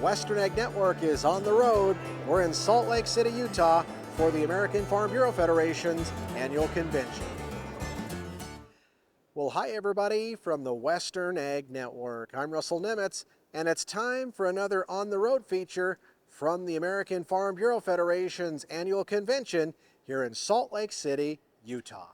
Western Ag Network is on the road. We're in Salt Lake City, Utah for the American Farm Bureau Federation's annual convention. Well, hi everybody from the Western Ag Network. I'm Russell Nemetz, and it's time for another On the Road feature from the American Farm Bureau Federation's annual convention here in Salt Lake City, Utah.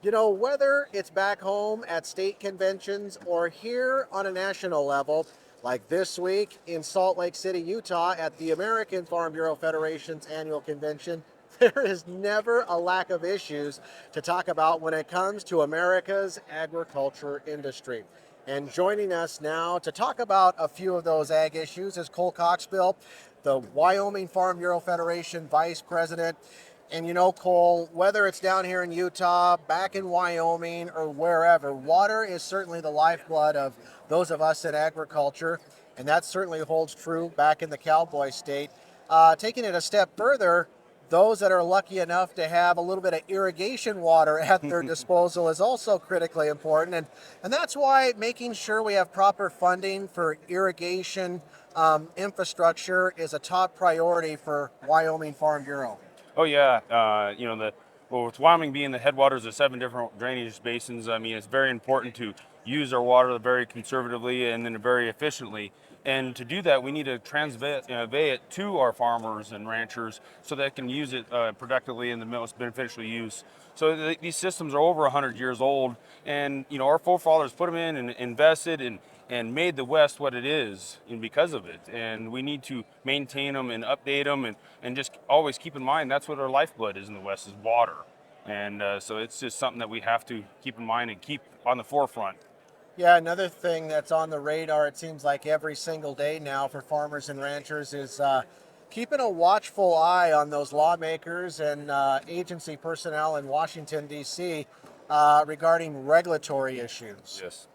You know, whether it's back home at state conventions or here on a national level, like this week in Salt Lake City, Utah at the American Farm Bureau Federation's annual convention, there is never a lack of issues to talk about when it comes to America's agriculture industry. And joining us now to talk about a few of those ag issues is Cole Coxbill, the Wyoming Farm Bureau Federation Vice President. And you know, Cole, whether it's down here in Utah, back in Wyoming, or wherever, water is certainly the lifeblood of those of us in agriculture, and that certainly holds true back in the cowboy state. Taking it a step further, those that are lucky enough to have a little bit of irrigation water at their disposal is also critically important, and that's why making sure we have proper funding for irrigation infrastructure is a top priority for Wyoming Farm Bureau. Oh yeah, with Wyoming being the headwaters of 7 different drainage basins, I mean, it's very important to use our water very conservatively and then very efficiently. And to do that, we need to convey it to our farmers and ranchers so they can use it productively in the most beneficial use. So these systems are over 100 years old, and you know, our forefathers put them in and invested and made the West what it is, and because of it. And we need to maintain them and update them and just always keep in mind that's what our lifeblood is in the West, is water. And so it's just something that we have to keep in mind and keep on the forefront. Yeah, another thing that's on the radar, it seems like every single day now for farmers and ranchers, is keeping a watchful eye on those lawmakers and agency personnel in Washington, D.C. Regarding regulatory issues. Yes.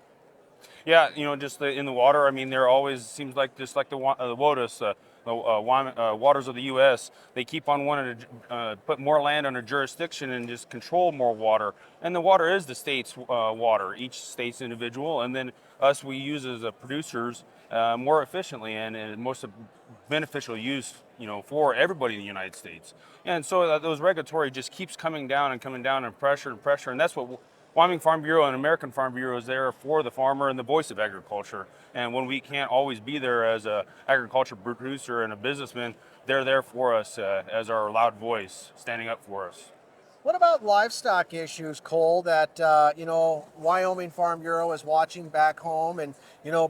Yeah, you know, just in the water, I mean, there always seems like, just like the WOTUS, waters of the U.S., they keep on wanting to put more land under jurisdiction and just control more water. And the water is the state's water, each state's individual, and then us, we use as producers more efficiently and most beneficial use, you know, for everybody in the United States. And so those regulatory just keeps coming down and pressure, and that's what Wyoming Farm Bureau and American Farm Bureau is there for the farmer and the voice of agriculture. And when we can't always be there as an agriculture producer and a businessman, they're there for us as our loud voice, standing up for us. What about livestock issues, Cole, that, Wyoming Farm Bureau is watching back home and,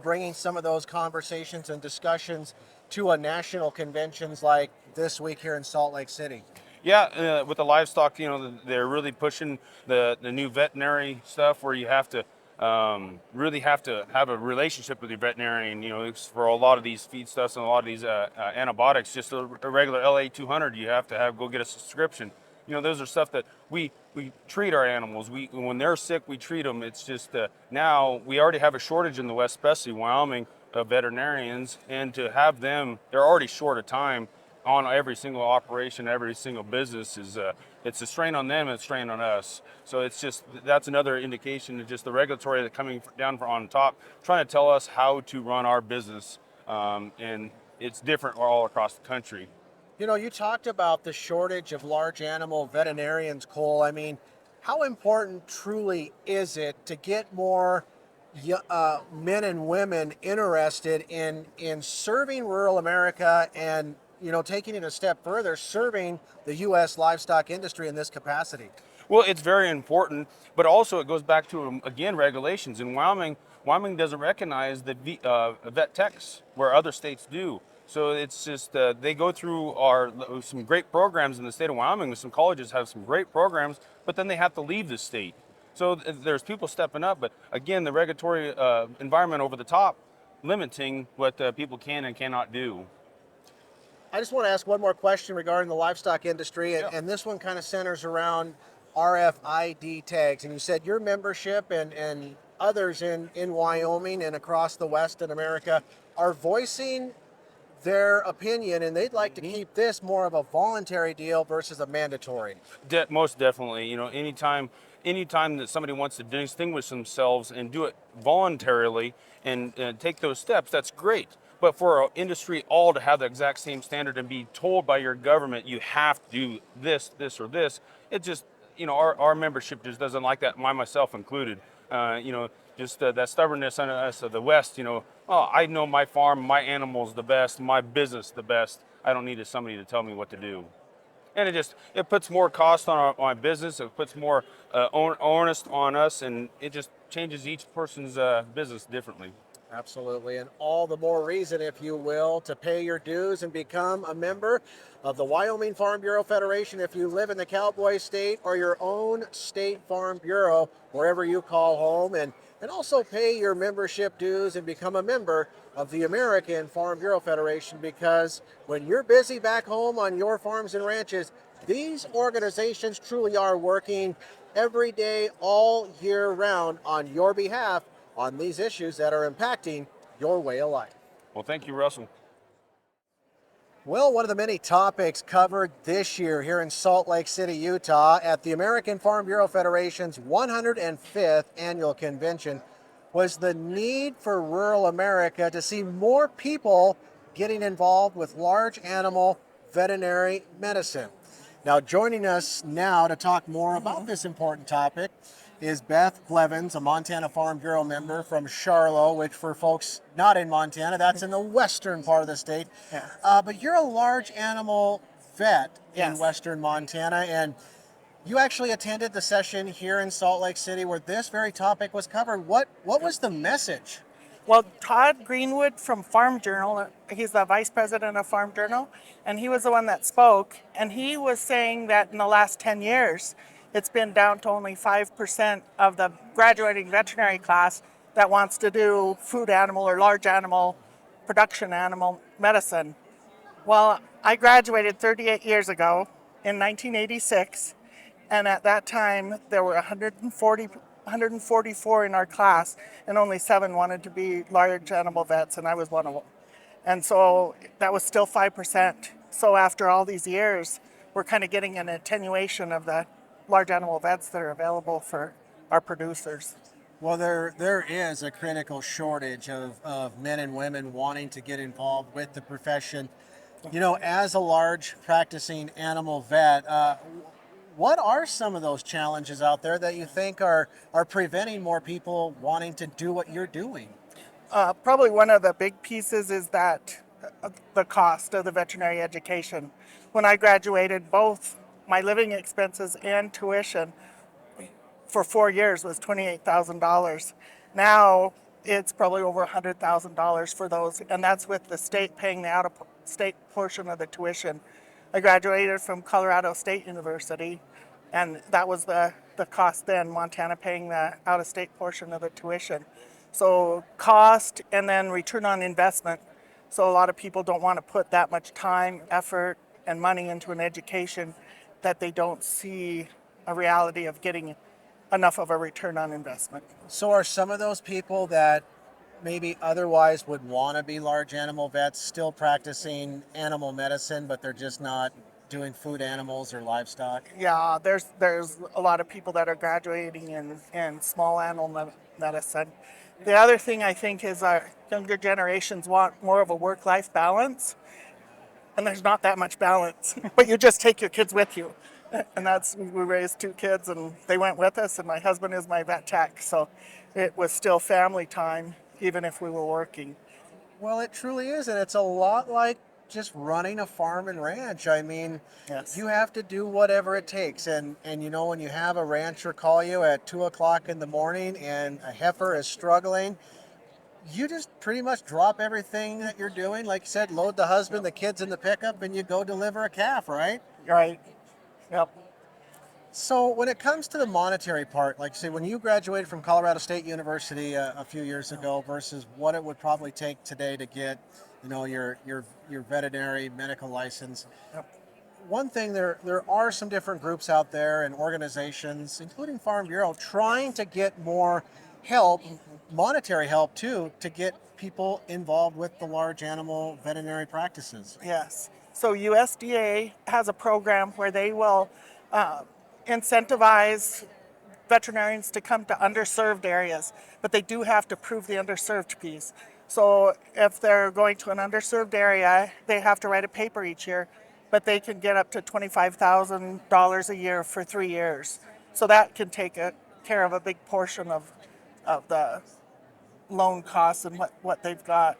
bringing some of those conversations and discussions to a national conventions like this week here in Salt Lake City? Yeah, with the livestock, they're really pushing the new veterinary stuff where you have to really have to have a relationship with your veterinarian. It's for a lot of these feedstuffs and a lot of these antibiotics, just a regular LA 200, you have to go get a subscription. Those are stuff that we treat our animals. When they're sick, we treat them. It's just now we already have a shortage in the West, especially Wyoming, of veterinarians, and to have them, they're already short of time on every single operation, every single business it's a strain on them and a strain on us. So that's another indication of just the regulatory that coming down from on top, trying to tell us how to run our business, and it's different all across the country. You talked about the shortage of large animal veterinarians, Cole. I mean, how important truly is it to get more men and women interested in serving rural America and taking it a step further, serving the U.S. livestock industry in this capacity? Well, it's very important, but also it goes back to, again, regulations. In Wyoming doesn't recognize the vet techs where other states do. So it's just, they go through some great programs in the state of Wyoming. Some colleges have some great programs, but then they have to leave the state. So there's people stepping up, but again, the regulatory environment over the top, limiting what people can and cannot do. I just want to ask one more question regarding the livestock industry, Yeah. and this one kind of centers around RFID tags. And you said your membership and others in Wyoming and across the West in America are voicing their opinion, and they'd like to keep this more of a voluntary deal versus a mandatory. Most definitely. Anytime that somebody wants to distinguish themselves and do it voluntarily and take those steps, that's great. But for our industry all to have the exact same standard and be told by your government you have to do this, or this, it just, our membership just doesn't like that, myself included. Just that stubbornness on us of the West, oh, I know my farm, my animals the best, my business the best. I don't need somebody to tell me what to do. And it puts more cost on my business. It puts more onus on us, and it just changes each person's business differently. Absolutely, and all the more reason, if you will, to pay your dues and become a member of the Wyoming Farm Bureau Federation if you live in the Cowboy State or your own state farm bureau, wherever you call home, and also pay your membership dues and become a member of the American Farm Bureau Federation, because when you're busy back home on your farms and ranches, these organizations truly are working every day, all year round on your behalf on these issues that are impacting your way of life. Well, thank you, Russell. Well, one of the many topics covered this year here in Salt Lake City, Utah, at the American Farm Bureau Federation's 105th annual convention was the need for rural America to see more people getting involved with large animal veterinary medicine. Now, joining us now to talk more about this important topic is Beth Blevins, a Montana Farm Bureau member from Charlotte, which for folks not in Montana, that's in the western part of the state. Yeah. But you're a large animal vet in Yes. western Montana, and you actually attended the session here in Salt Lake City where this very topic was covered. What was the message? Well, Todd Greenwood from Farm Journal, he's the vice president of Farm Journal, and he was the one that spoke. And he was saying that in the last 10 years, it's been down to only 5% of the graduating veterinary class that wants to do food animal or large animal, production animal medicine. Well, I graduated 38 years ago in 1986, and at that time there were 144 in our class, and only 7 wanted to be large animal vets, and I was one of them. And so that was still 5%. So after all these years, we're kind of getting an attenuation of the large animal vets that are available for our producers. Well, there is a critical shortage of men and women wanting to get involved with the profession. As a large practicing animal vet, what are some of those challenges out there that you think are preventing more people wanting to do what you're doing? Probably one of the big pieces is that the cost of the veterinary education. When I graduated, both my living expenses and tuition for 4 years was $28,000. Now it's probably over $100,000 for those, and that's with the state paying the out-of-state portion of the tuition. I graduated from Colorado State University, and that was the cost then, Montana paying the out-of-state portion of the tuition. So cost and then return on investment. So a lot of people don't want to put that much time, effort, and money into an education that they don't see a reality of getting enough of a return on investment. So are some of those people that maybe otherwise would want to be large animal vets still practicing animal medicine, but they're just not doing food animals or livestock? Yeah, there's a lot of people that are graduating in small animal medicine. The other thing I think is our younger generations want more of a work-life balance, and there's not that much balance. But you just take your kids with you, and we raised 2 kids, and they went with us. And my husband is my vet tech, so it was still family time, even if we were working. Well, it truly is, and it's a lot like just running a farm and ranch. I mean, Yes. you have to do whatever it takes, and when you have a rancher call you at 2 o'clock in the morning and a heifer is struggling, you just pretty much drop everything that you're doing. Like you said, load the husband, the kids in the pickup, and you go deliver a calf, right? Right. Yep. So when it comes to the monetary part, like say when you graduated from Colorado State University a few years ago versus what it would probably take today to get, your veterinary medical license. Yep. One thing, there are some different groups out there and organizations, including Farm Bureau, trying to get more help, monetary help too, to get people involved with the large animal veterinary practices. Yes. So USDA has a program where they will incentivize veterinarians to come to underserved areas, but they do have to prove the underserved piece. So if they're going to an underserved area, they have to write a paper each year, but they can get up to $25,000 a year for 3 years. So that can take care of a big portion of the loan costs and what they've got.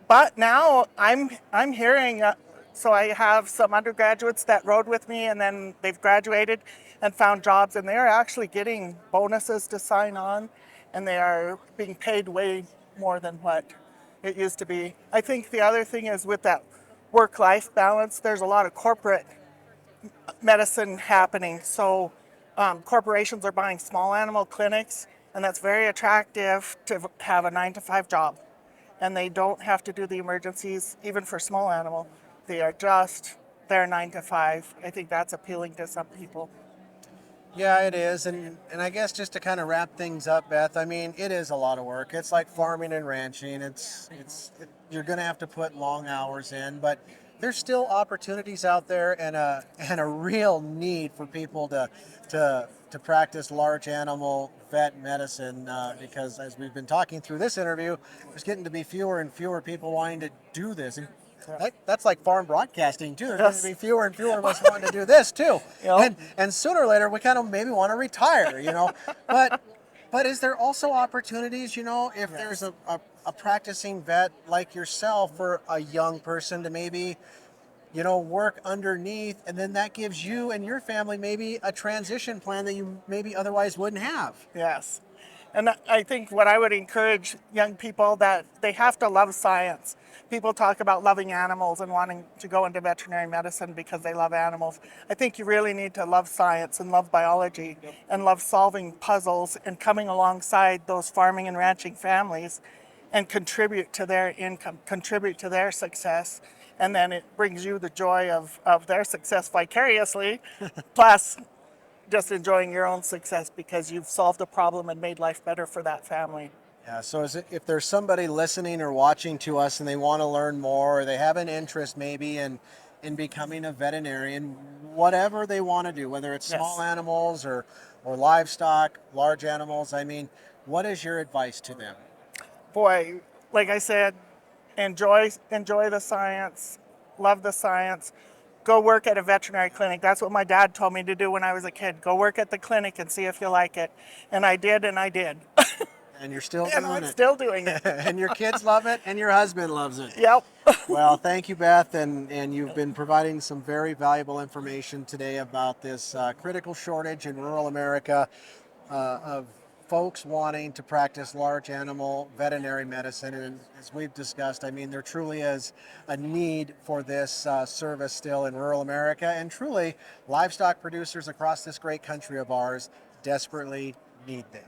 But now I'm hearing, so I have some undergraduates that rode with me, and then they've graduated and found jobs, and they're actually getting bonuses to sign on, and they are being paid way more than what it used to be. I think the other thing is with that work-life balance, there's a lot of corporate medicine happening. So corporations are buying small animal clinics, and that's very attractive to have a 9 to 5 job. And they don't have to do the emergencies, even for small animal. They are just their 9 to 5. I think that's appealing to some people. Yeah, it is. And I guess just to kind of wrap things up, Beth, I mean, it is a lot of work. It's like farming and ranching. You're going to have to put long hours in, but there's still opportunities out there, and a real need for people to practice large animal vet medicine, because as we've been talking through this interview, there's getting to be fewer and fewer people wanting to do this. And that's like farm broadcasting too. There's going to be fewer and fewer of us wanting to do this too. Yep. And sooner or later we kind of maybe want to retire, But is there also opportunities, if there's a practicing vet like yourself for a young person to maybe, work underneath, and then that gives you and your family maybe a transition plan that you maybe otherwise wouldn't have? Yes. And I think what I would encourage young people, that they have to love science. People talk about loving animals and wanting to go into veterinary medicine because they love animals. I think you really need to love science and love biology and love solving puzzles and coming alongside those farming and ranching families and contribute to their income, contribute to their success. And then it brings you the joy of their success vicariously, plus just enjoying your own success because you've solved a problem and made life better for that family. Yeah, so if there's somebody listening or watching to us and they want to learn more, or they have an interest maybe in becoming a veterinarian, whatever they want to do, whether it's small animals or livestock, large animals, I mean, what is your advice to them? Boy, like I said, enjoy the science, love the science. Go work at a veterinary clinic. That's what my dad told me to do when I was a kid. Go work at the clinic and see if you like it. And I did, and I did. And you're still and doing I'm it. still doing it. And your kids love it, and your husband loves it. Yep. Well, thank you, Beth, and you've been providing some very valuable information today about this critical shortage in rural America of folks wanting to practice large animal veterinary medicine. And as we've discussed, I mean, there truly is a need for this service still in rural America, and truly livestock producers across this great country of ours desperately need them.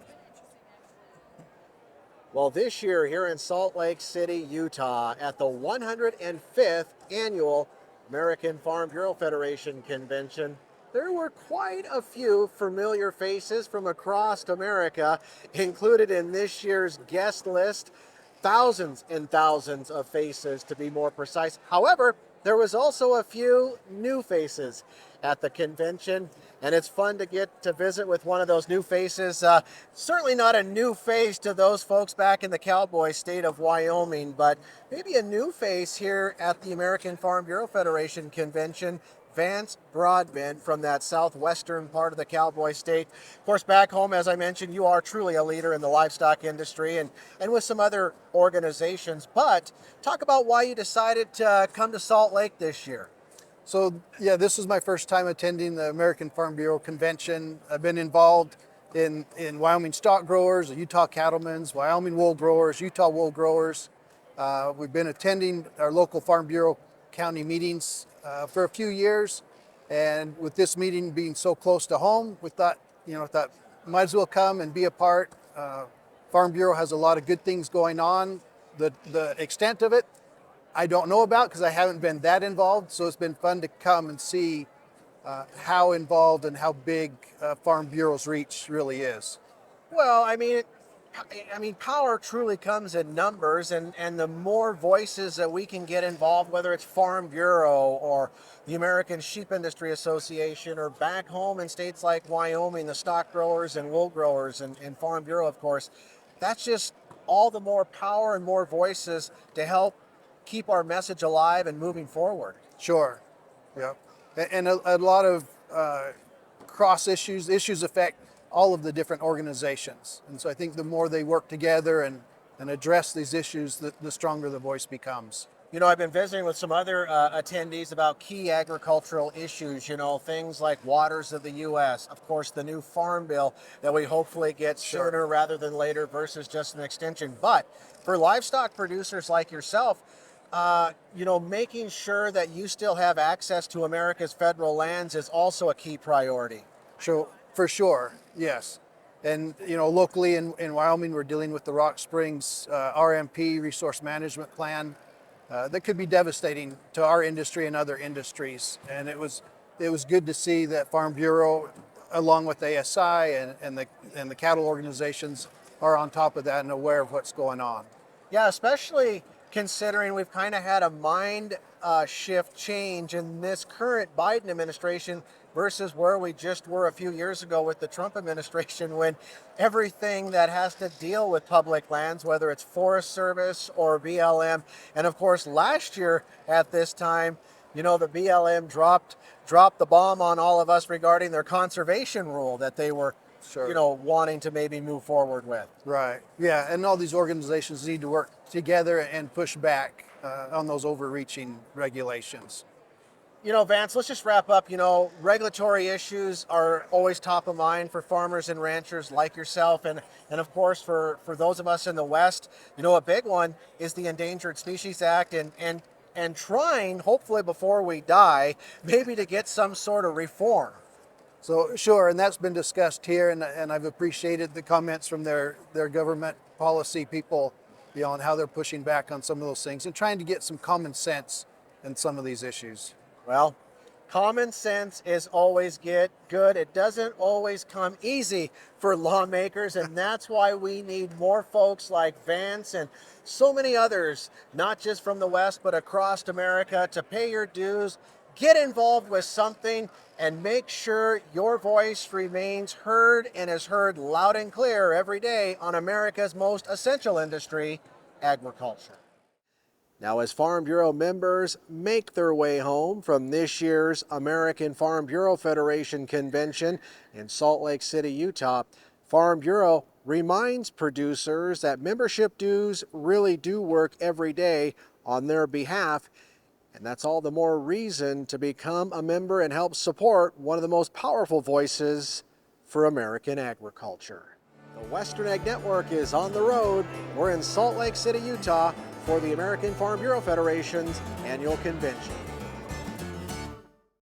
Well, this year here in Salt Lake City, Utah, at the 105th Annual American Farm Bureau Federation Convention, there were quite a few familiar faces from across America included in this year's guest list. Thousands and thousands of faces, to be more precise. However, there was also a few new faces at the convention, and it's fun to get to visit with one of those new faces. Certainly not a new face to those folks back in the cowboy state of Wyoming, but maybe a new face here at the American Farm Bureau Federation convention. Vance Broadbent from that southwestern part of the cowboy state. Of course, back home, as I mentioned, you are truly a leader in the livestock industry and with some other organizations. But talk about why you decided to come to Salt Lake this year. So yeah, this is my first time attending the American Farm Bureau Convention. I've been involved in Wyoming stock growers, Utah cattlemen's, Wyoming wool growers, Utah wool growers. We've been attending our local Farm Bureau county meetings for a few years, and with this meeting being so close to home, we thought might as well come and be a part. Farm Bureau has a lot of good things going on. The extent of it, I don't know about because I haven't been that involved. So it's been fun to come and see how involved and how big Farm Bureau's reach really is. Well, I mean, power truly comes in numbers, and the more voices that we can get involved, whether it's Farm Bureau or the American Sheep Industry Association, or back home in states like Wyoming, the stock growers and wool growers and Farm Bureau, of course, that's just all the more power and more voices to help keep our message alive and moving forward. Sure. Yeah. And a lot of cross issues affect all of the different organizations. And so I think the more they work together and address these issues, the stronger the voice becomes. You know, I've been visiting with some other attendees about key agricultural issues, you know, things like waters of the U.S., of course, the new farm bill that we hopefully get sooner rather than later versus just an extension. But for livestock producers like yourself, you know, making sure that you still have access to America's federal lands is also a key priority. So, for sure, yes. And, you know, locally in Wyoming, we're dealing with the Rock Springs RMP, Resource Management Plan, that could be devastating to our industry and other industries. And it was good to see that Farm Bureau, along with ASI and the cattle organizations, are on top of that and aware of what's going on. Yeah, especially considering we've kind of had a mind shift change in this current Biden administration versus where we just were a few years ago with the Trump administration, when everything that has to deal with public lands, whether it's Forest Service or BLM, and of course last year at this time, you know, the BLM dropped the bomb on all of us regarding their conservation rule that they were you know, wanting to maybe move forward with. Right. Yeah, and all these organizations need to work together and push back on those overreaching regulations. You know, Vance, let's just wrap up. You know, regulatory issues are always top of mind for farmers and ranchers like yourself. And of course, for those of us in the West, you know, a big one is the Endangered Species Act and trying, hopefully before we die, maybe to get some sort of reform. So sure, and that's been discussed here, and I've appreciated the comments from their government policy people, you know, on how they're pushing back on some of those things and trying to get some common sense in some of these issues. Well, common sense is always good. It doesn't always come easy for lawmakers, and that's why we need more folks like Vance and so many others, not just from the West, but across America, to pay your dues, get involved with something, and make sure your voice remains heard and is heard loud and clear every day on America's most essential industry, agriculture. Now, as Farm Bureau members make their way home from this year's American Farm Bureau Federation Convention in Salt Lake City, Utah, Farm Bureau reminds producers that membership dues really do work every day on their behalf, and that's all the more reason to become a member and help support one of the most powerful voices for American agriculture. The Western Ag Network is on the road. We're in Salt Lake City, Utah, for the American Farm Bureau Federation's annual convention.